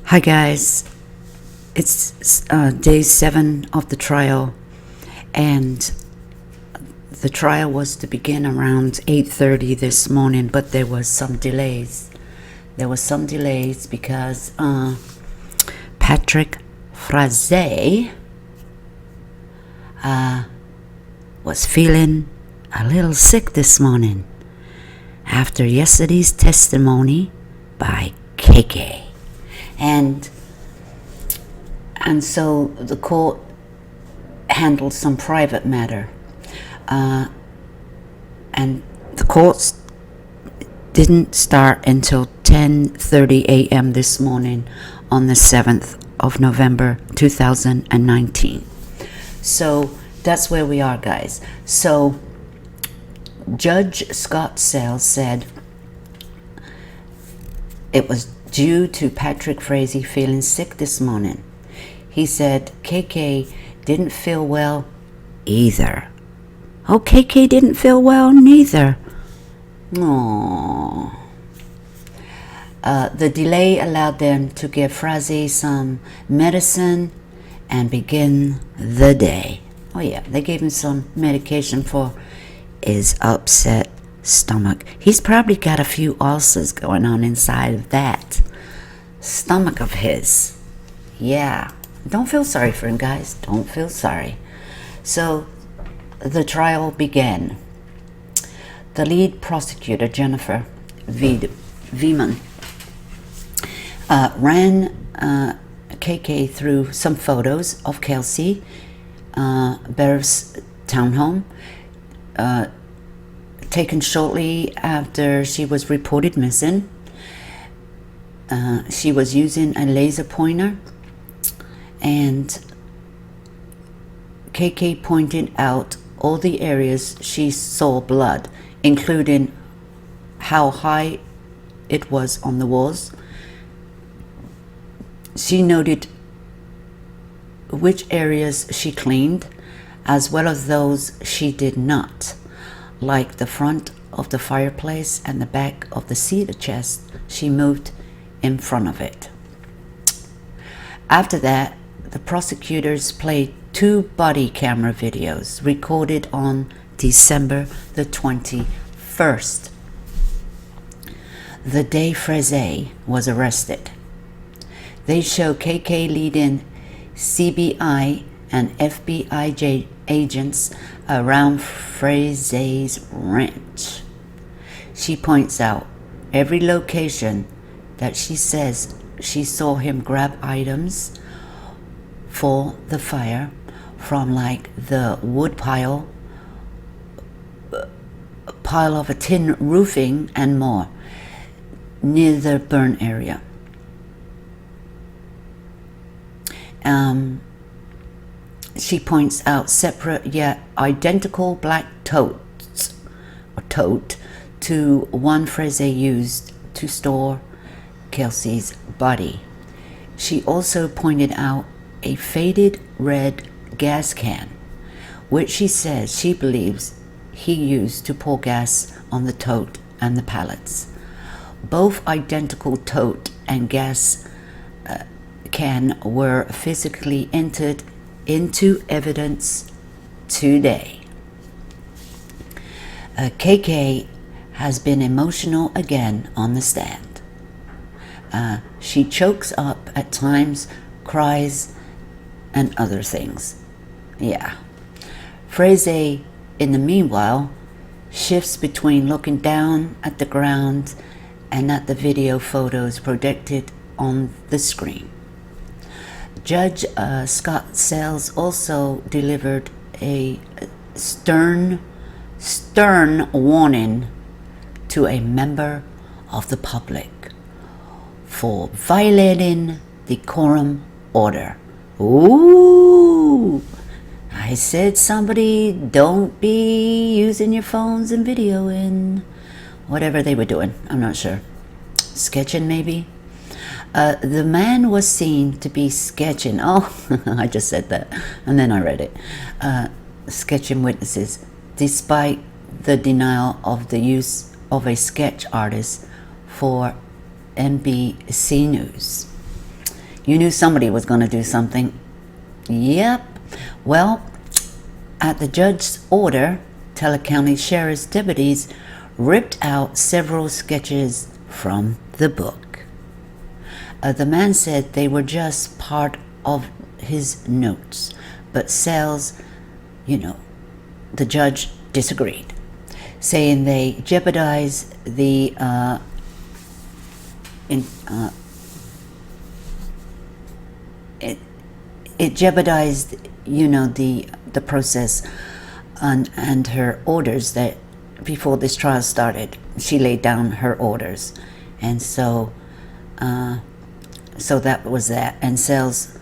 Hi guys, it's day 7 of the trial, and the trial was to begin around 8:30 this morning, but there was some delays. there was some delays because Patrick Frazee was feeling a little sick this morning after yesterday's testimony by KK. And so the court handled some private matter. And the courts didn't start until 10:30 a.m. this morning on the 7th of November 2019. So that's where we are, guys. So Judge Scott Sales said it was due to Patrick Frazee feeling sick this morning. He said KK didn't feel well either. Oh, KK didn't feel well neither. Aww. The delay allowed them to give Frazee some medicine and begin the day. Oh yeah, they gave him some medication for his upset stomach. He's probably got a few ulcers going on inside of that stomach of his. Yeah, don't feel sorry for him, guys. Don't feel sorry. So the trial began. The lead prosecutor, Jennifer Veman, ran KK through some photos of Kelsey B's townhome, taken shortly after she was reported missing. She was using a laser pointer, and KK pointed out all the areas she saw blood, including how high it was on the walls. She noted which areas she cleaned, as well as those she did not, like the front of the fireplace and the back of the cedar chest. She moved in front of it. After that, the prosecutors played 2 body camera videos recorded on December the 21st, the day Frazee was arrested. They show KK leading CBI and FBI agents around Frazee's ranch. She points out every location that she says she saw him grab items for the fire, from like the wood pile of a tin roofing and more, near the burn area. She points out separate yet identical black tote to one Frazee used to store Kelsey's body. She also pointed out a faded red gas can, which she says she believes he used to pour gas on the tote and the pallets. Both identical tote and gas can were physically entered into evidence today. KK has been emotional again on the stand. She chokes up at times, cries, and other things. Yeah. Frazee, in the meanwhile, shifts between looking down at the ground and at the video photos projected on the screen. Judge Scott Sales also delivered a stern warning to a member of the public for violating the quorum order. Ooh! I said somebody don't be using your phones and videoing whatever they were doing. I'm not sure. Sketching maybe? The man was seen to be sketching. Oh, I just said that and then I read it. Sketching witnesses, despite the denial of the use of a sketch artist for NBC News. You knew somebody was going to do something. Yep. Well, at the judge's order, Teller County Sheriff's deputies ripped out several sketches from the book. The man said they were just part of his notes, but Sells, the judge disagreed, saying they jeopardize the it jeopardized, the process and her orders that before this trial started. She laid down her orders, and so that was that. And Sells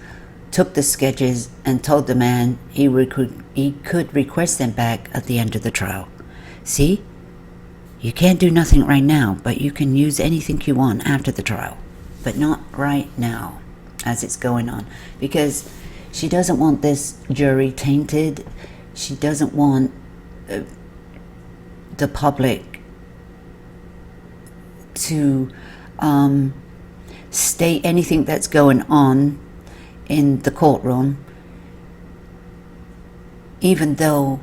took the sketches and told the man he could request them back at the end of the trial. See, you can't do nothing right now, but you can use anything you want after the trial, but not right now as it's going on, because she doesn't want this jury tainted. She doesn't want the public to state anything that's going on in the courtroom, even though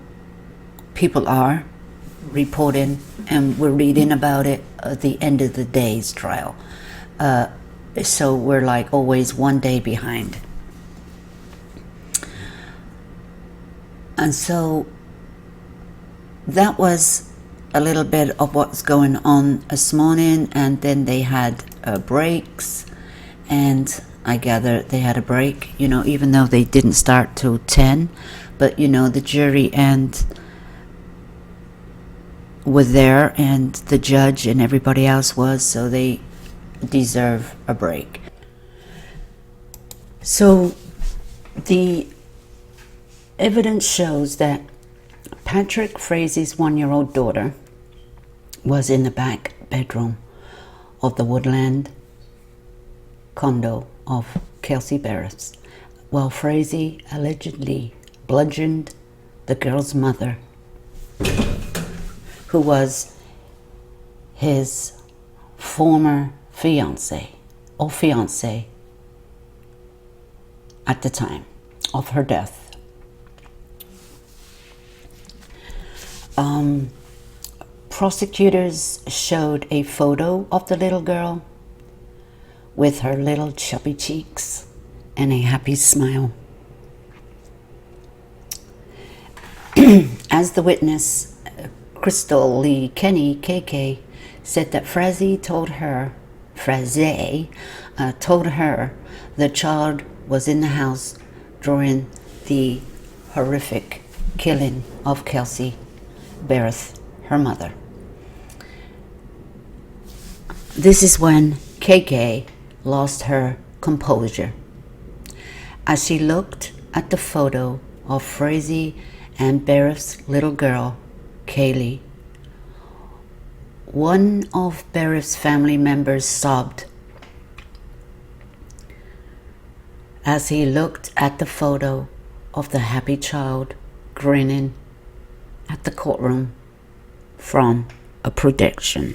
people are reporting and we're reading about it at the end of the day's trial. So we're like always one day behind. And so that was a little bit of what's going on this morning. And then they had breaks, and I gather they had a break, even though they didn't start till 10. But, the jury and were there, and the judge and everybody else was, so they deserve a break. So the evidence shows that Patrick Frazie's 1-year-old daughter was in the back bedroom of the Woodland condo of Kelsey Barrett's, while Frazie allegedly bludgeoned the girl's mother, who was his former fiance at the time of her death. Prosecutors showed a photo of the little girl with her little chubby cheeks and a happy smile. As the witness, Crystal Lee Kenny, KK, said that Frazie told her the child was in the house during the horrific killing of Kelsey Barrett, her mother. This is when KK lost her composure as she looked at the photo of Frazie and Barrett's little girl, Kaylee. One of Barrett's family members sobbed as he looked at the photo of the happy child grinning at the courtroom from a projection.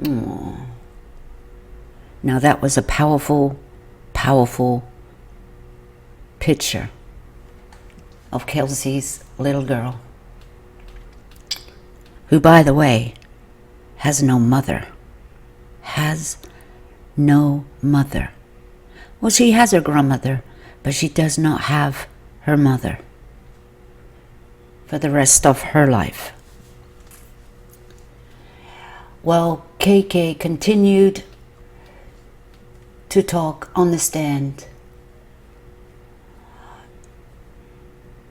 Aww. Now that was a powerful picture of Kelsey's little girl, who, by the way, has no mother. Well, she has her grandmother, but she does not have her mother for the rest of her life. Well, KK continued to talk on the stand.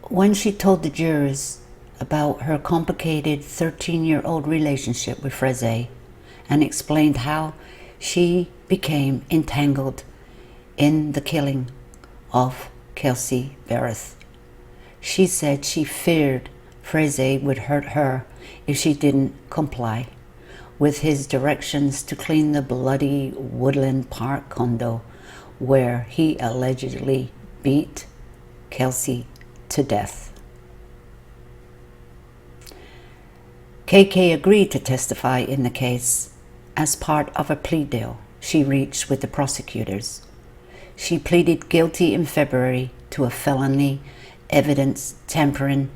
When she told the jurors about her complicated 13-year-old relationship with Frazie and explained how she became entangled in the killing of Kelsey Barrett, she said she feared Frazie would hurt her if she didn't comply with his directions to clean the bloody Woodland Park condo where he allegedly beat Kelsey to death. KK agreed to testify in the case as part of a plea deal she reached with the prosecutors. She pleaded guilty in February to a felony evidence tampering,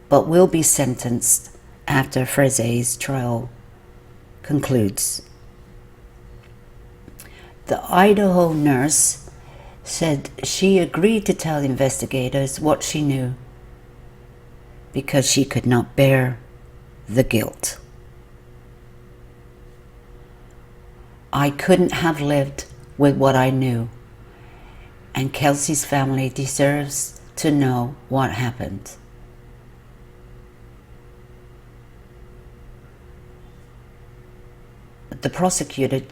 but will be sentenced after Frazie's trial concludes. The Idaho nurse said she agreed to tell investigators what she knew because she could not bear the guilt. I couldn't have lived with what I knew, and Kelsey's family deserves to know what happened. The prosecutor,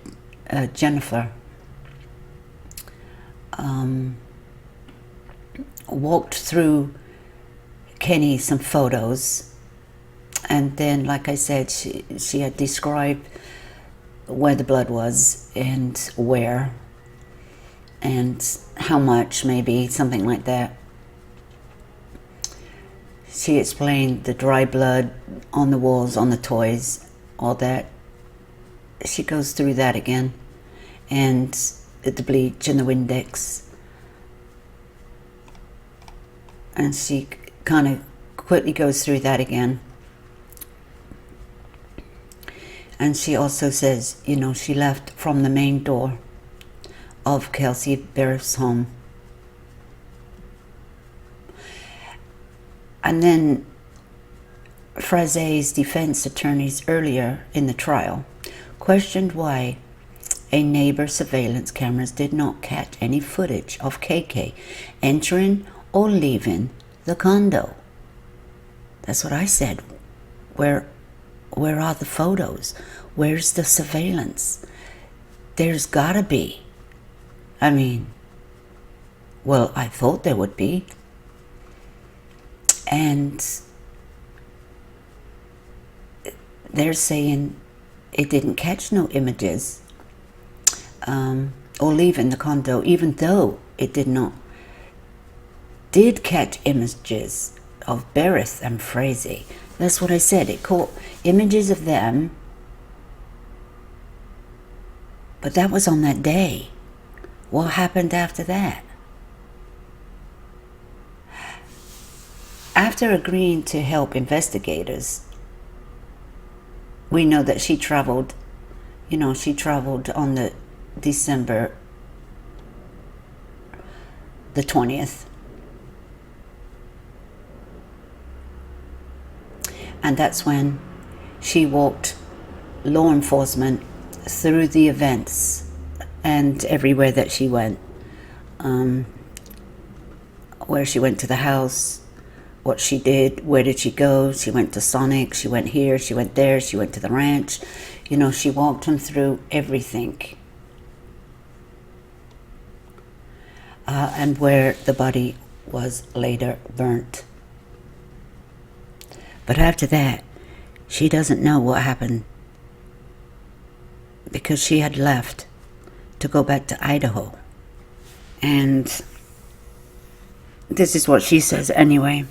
Jennifer, walked through Kenny some photos, and then, like I said, she had described where the blood was and where and how much, maybe something like that. She explained the dry blood on the walls, on the toys, all that. She goes through that again, and the bleach and the Windex, and she kind of quickly goes through that again. And she also says, you know, she left from the main door of Kelsey Barrett's home. And then Fraze's defense attorneys earlier in the trial questioned why a neighbor's surveillance cameras did not catch any footage of KK entering or leaving the condo. That's what I said. Where are the photos? Where's the surveillance? There's gotta be. I mean, well, I thought there would be. And they're saying it didn't catch no images or leaving the condo, even though it did catch images of Barrett and Frazee. That's what I said. It caught images of them, but that was on that day. What happened after that? After agreeing to help investigators, we know that she traveled on the December the 20th. And that's when she walked law enforcement through the events and everywhere that she went. Where she went to the house, what she did, where did she go? She went to Sonic, she went here, she went there, she went to the ranch. You know, she walked him through everything. And where the body was later burnt. But after that, she doesn't know what happened because she had left to go back to Idaho. And this is what she says anyway.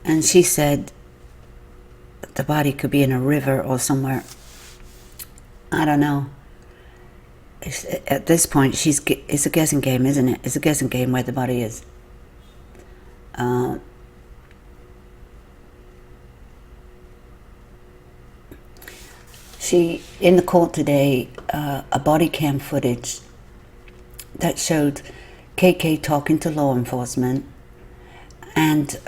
And she said the body could be in a river or somewhere. I don't know. At this point, it's a guessing game, isn't it? It's a guessing game where the body is. In the court today, a body cam footage that showed KK talking to law enforcement and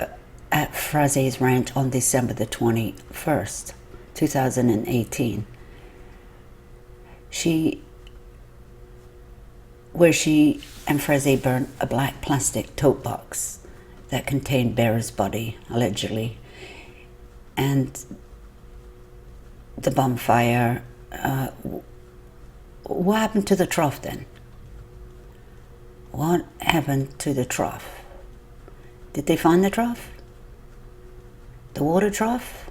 at Fraze's ranch on December the 21st, 2018. Where she and Fraze burnt a black plastic tote box that contained Bear's body, allegedly. And the bonfire, what happened to the trough then? What happened to the trough? Did they find the trough? The water trough?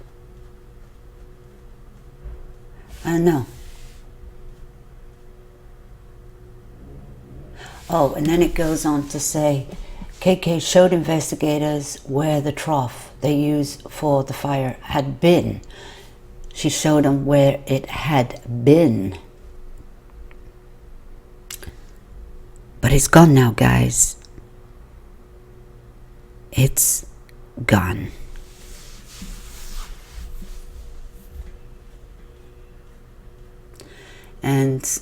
I don't know. Oh, and then it goes on to say, KK showed investigators where the trough they used for the fire had been. She showed them where it had been. But it's gone now, guys. It's gone. And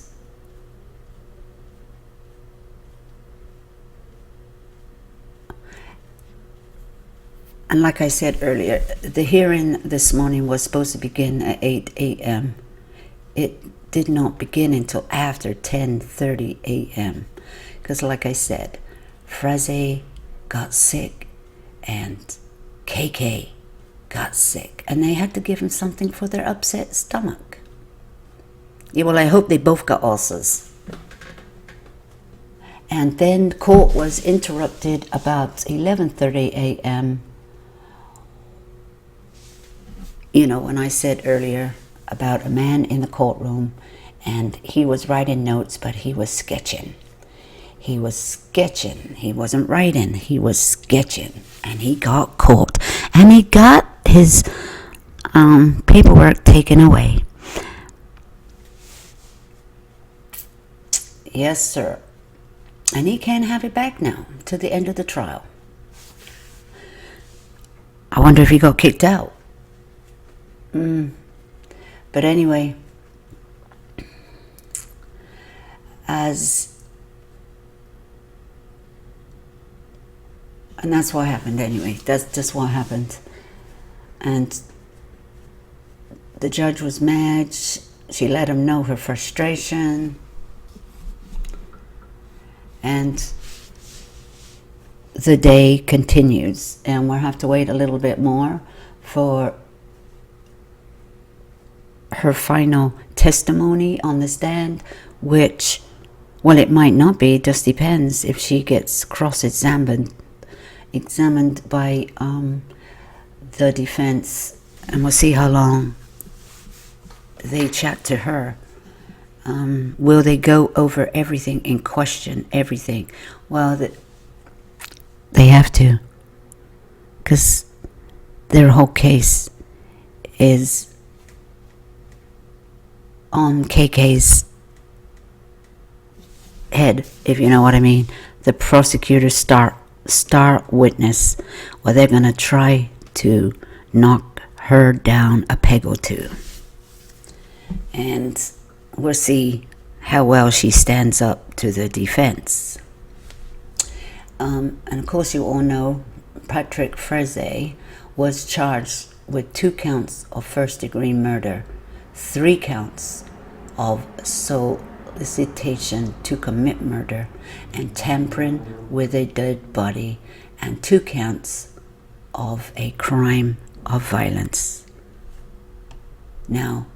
like I said earlier, the hearing this morning was supposed to begin at 8 a.m. It did not begin until after 10:30 a.m. Because like I said, Fraze got sick and KK got sick. And they had to give him something for their upset stomach. Yeah, well, I hope they both got ulcers. And then court was interrupted about 11:30 a.m. You know, when I said earlier about a man in the courtroom and he was writing notes, but he was sketching. He was sketching. He wasn't writing. He was sketching. And he got caught. And he got his paperwork taken away. Yes, sir. And he can't have it back now to the end of the trial. I wonder if he got kicked out. But anyway, and that's what happened anyway. That's just what happened. And the judge was mad. She let him know her frustration. And the day continues. And we'll have to wait a little bit more for her final testimony on the stand, which, well, it might not be. It just depends if she gets cross-examined by the defense, and we'll see how long they chat to her. Will they go over everything and question everything? Well, they have to, because their whole case is on KK's head, if you know what I mean. The prosecutor's star witness. Well, they're going to try to knock her down a peg or two. And we'll see how well she stands up to the defense. And of course, you all know Patrick Fraze was charged with 2 counts of first-degree murder, 3 counts of solicitation to commit murder and tampering with a dead body, and 2 counts of a crime of violence. Now,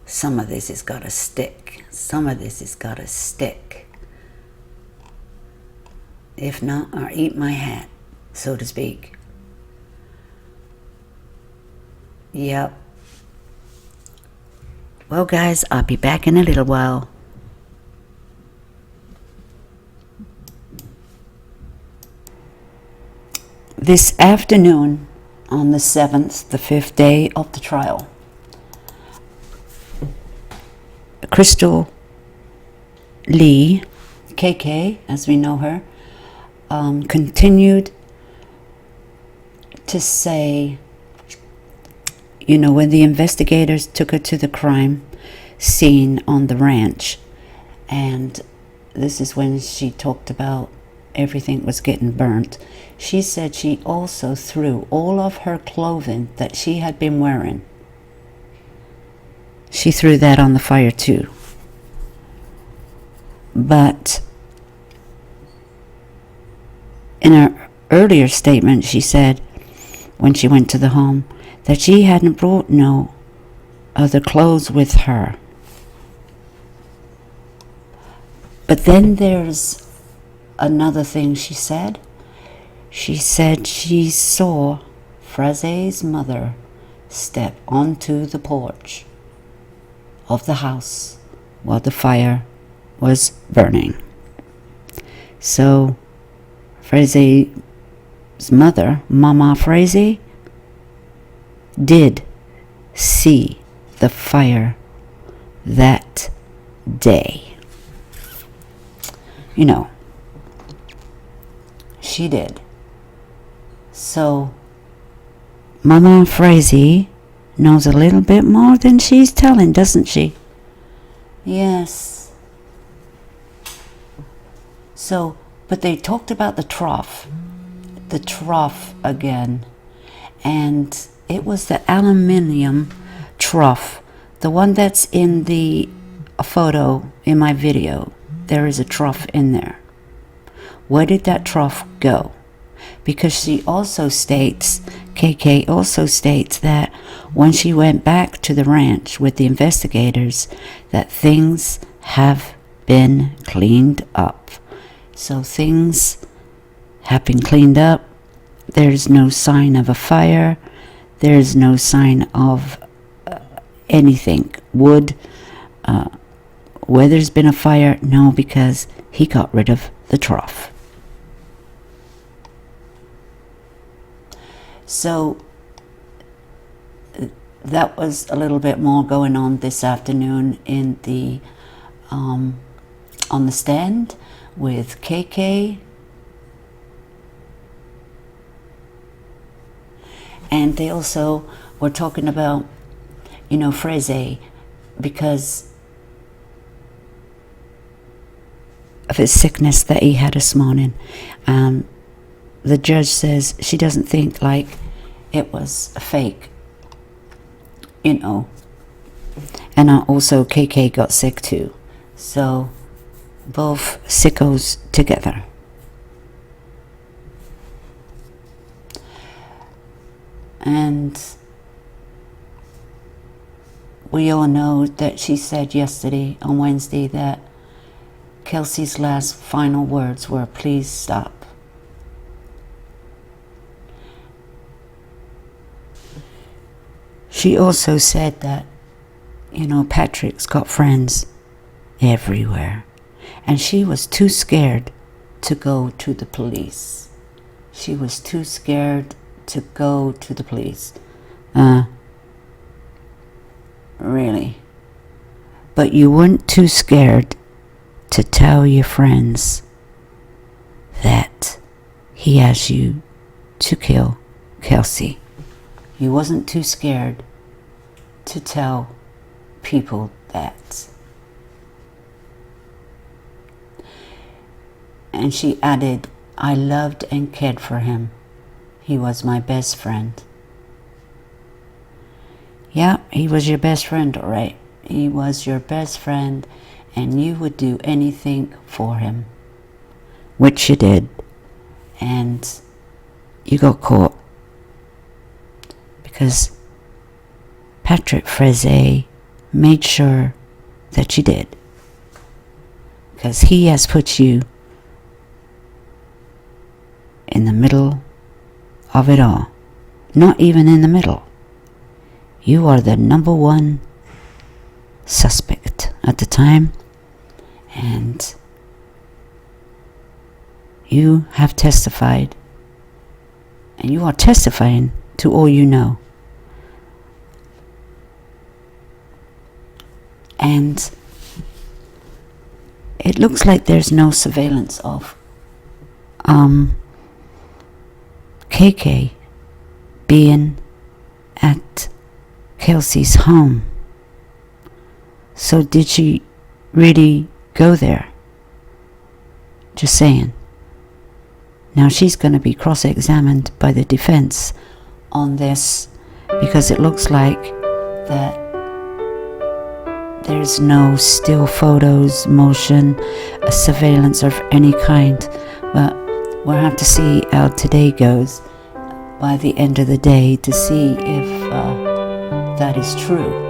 some of this has got to stick. Some of this has got to stick. If not, I'll eat my hat, so to speak. Yep. Well, guys, I'll be back in a little while. This afternoon, on the 7th, the 5th day of the trial, Crystal Lee, KK, as we know her, continued to say, you know, when the investigators took her to the crime scene on the ranch, and this is when she talked about everything was getting burnt, she said she also threw all of her clothing that she had been wearing. She threw that on the fire too. But in her earlier statement, she said, when she went to the home, that she hadn't brought no other clothes with her. But then there's another thing she said. She said she saw Fraze's mother step onto the porch of the house while the fire was burning. So Fraze's mother, Mama Fraze, did see the fire that day. You know, she did. So Mama Fraze knows a little bit more than she's telling, doesn't she? Yes. So, but they talked about the trough again, and it was the aluminium trough, the one that's in the photo in my video. There is a trough in there. Where did that trough go? Because she also states, KK also states that when she went back to the ranch with the investigators, that things have been cleaned up. So things have been cleaned up. There's no sign of a fire. There's no sign of anything. Wood, where there's been a fire, no, because he got rid of the trough. So that was a little bit more going on this afternoon in the on the stand with KK. And they also were talking about, Freze, because of his sickness that he had this morning. The judge says she doesn't think like it was a fake, And also KK got sick too. So both sickos together. And we all know that she said yesterday, on Wednesday, that Kelsey's last final words were, "Please stop." She also said that, Patrick's got friends everywhere. And she was too scared to go to the police. She was too scared to go to the police. Really. But you weren't too scared to tell your friends that he asked you to kill Kelsey. You wasn't too scared to tell people that. And she added, "I loved and cared for him. He was my best friend." Yeah, he was your best friend, all right. He was your best friend, and you would do anything for him. Which you did. And you got caught. Because Patrick Freze made sure that you did. Because he has put you in the middle of it all. Not even in the middle. You are the number one suspect at the time. And you have testified. And you are testifying to all you know. And it looks like there's no surveillance of KK being at Kelsey's home. So did she really go there? Just saying. Now she's going to be cross-examined by the defense on this, because it looks like that there's no still photos, motion, surveillance of any kind. But we'll have to see how today goes by the end of the day to see if that is true.